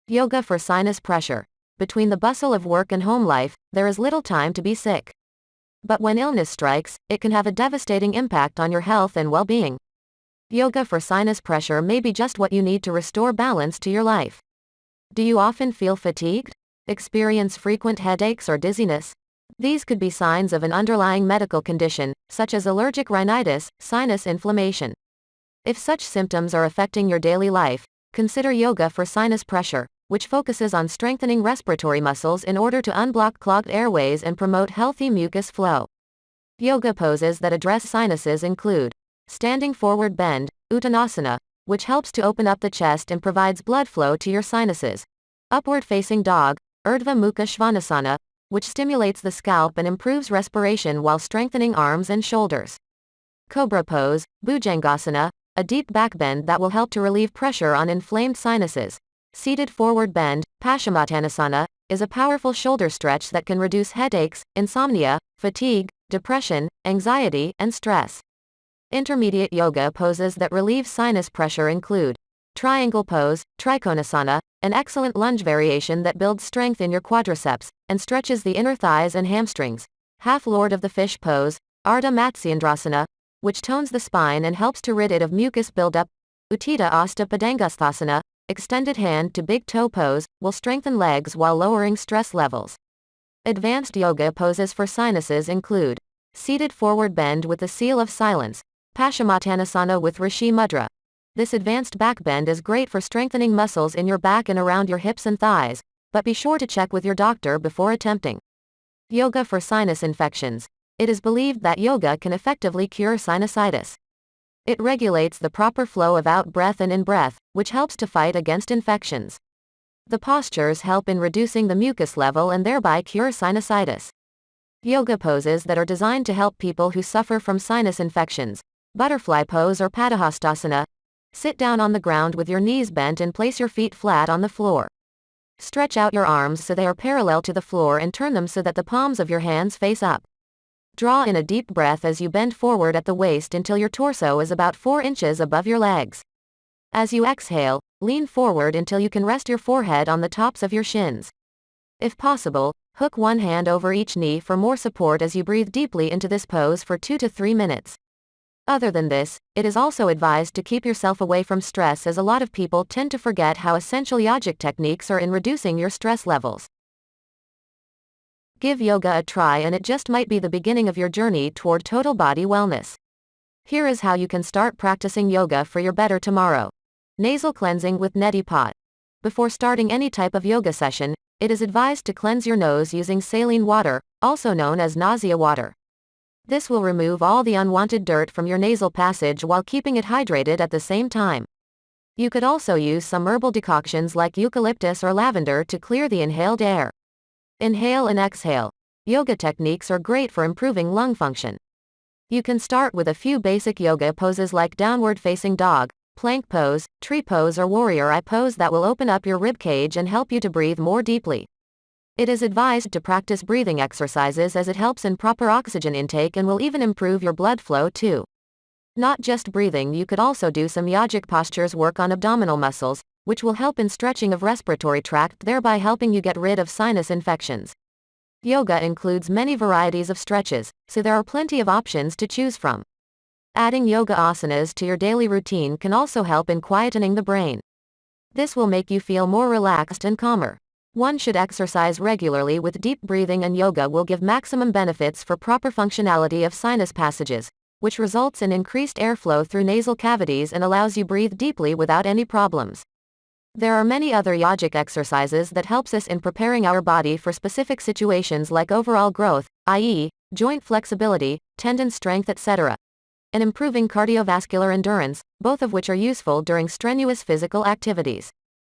Yoga for sinus pressure. Between the bustle of work and home life, there is little time to be sick. But when illness strikes, it can have a devastating impact on your health and well-being. Yoga for sinus pressure may be just what you need to restore balance to your life. Do you often feel fatigued? Experience frequent headaches or dizziness? These could be signs of an underlying medical condition, such as allergic rhinitis, sinus inflammation. If such symptoms are affecting your daily life, consider yoga for sinus pressure, which focuses on strengthening respiratory muscles in order to unblock clogged airways and promote healthy mucus flow. Yoga poses that address sinuses include standing forward bend, uttanasana, which helps to open up the chest and provides blood flow to your sinuses. Upward facing dog, urdhva mukha svanasana, which stimulates the scalp and improves respiration while strengthening arms and shoulders. Cobra pose, bhujangasana, a deep back bend that will help to relieve pressure on inflamed sinuses. Seated forward bend, Pashamatanasana, is a powerful shoulder stretch that can reduce headaches, insomnia, fatigue, depression, anxiety, and stress. Intermediate yoga poses that relieve sinus pressure include triangle pose, trikonasana, an excellent lunge variation that builds strength in your quadriceps and stretches the inner thighs and hamstrings. Half Lord of the Fish pose, Ardha Matsyendrasana, which tones the spine and helps to rid it of mucus buildup. Utthita Hasta Padangusthasana, extended hand to big toe pose, will strengthen legs while lowering stress levels. Advanced yoga poses for sinuses include seated forward bend with the seal of silence, Pashamatanasana with Rishi Mudra. This advanced back bend is great for strengthening muscles in your back and around your hips and thighs, but be sure to check with your doctor before attempting. Yoga for sinus infections. It is believed that yoga can effectively cure sinusitis. It regulates the proper flow of out-breath and in-breath, which helps to fight against infections. The postures help in reducing the mucus level and thereby cure sinusitis. Yoga poses that are designed to help people who suffer from sinus infections. Butterfly pose or Patahostasana. Sit down on the ground with your knees bent and place your feet flat on the floor. Stretch out your arms so they are parallel to the floor and turn them so that the palms of your hands face up. Draw in a deep breath as you bend forward at the waist until your torso is about 4 inches above your legs. As you exhale, lean forward until you can rest your forehead on the tops of your shins. If possible, hook one hand over each knee for more support as you breathe deeply into this pose for 2 to 3 minutes. Other than this, it is also advised to keep yourself away from stress, as a lot of people tend to forget how essential yogic techniques are in reducing your stress levels. Give yoga a try, and it just might be the beginning of your journey toward total body wellness. Here is how you can start practicing yoga for your better tomorrow. Nasal cleansing with Neti Pot. Before starting any type of yoga session, it is advised to cleanse your nose using saline water, also known as nausea water. This will remove all the unwanted dirt from your nasal passage while keeping it hydrated at the same time. You could also use some herbal decoctions like eucalyptus or lavender to clear the inhaled air. Inhale and exhale. Yoga techniques are great for improving lung function. You can start with a few basic yoga poses like downward facing dog, plank pose, tree pose, or warrior eye pose that will open up your rib cage and help you to breathe more deeply. It is advised to practice breathing exercises as it helps in proper oxygen intake and will even improve your blood flow too. Not just breathing, you could also do some yogic postures, work on abdominal muscles, which will help in stretching of respiratory tract, thereby helping you get rid of sinus infections. Yoga includes many varieties of stretches, so there are plenty of options to choose from. Adding yoga asanas to your daily routine can also help in quietening the brain. This will make you feel more relaxed and calmer. One should exercise regularly with deep breathing, and yoga will give maximum benefits for proper functionality of sinus passages, which results in increased airflow through nasal cavities and allows you breathe deeply without any problems. There are many other yogic exercises that helps us in preparing our body for specific situations like overall growth, i.e., joint flexibility, tendon strength, etc., and improving cardiovascular endurance, both of which are useful during strenuous physical activities.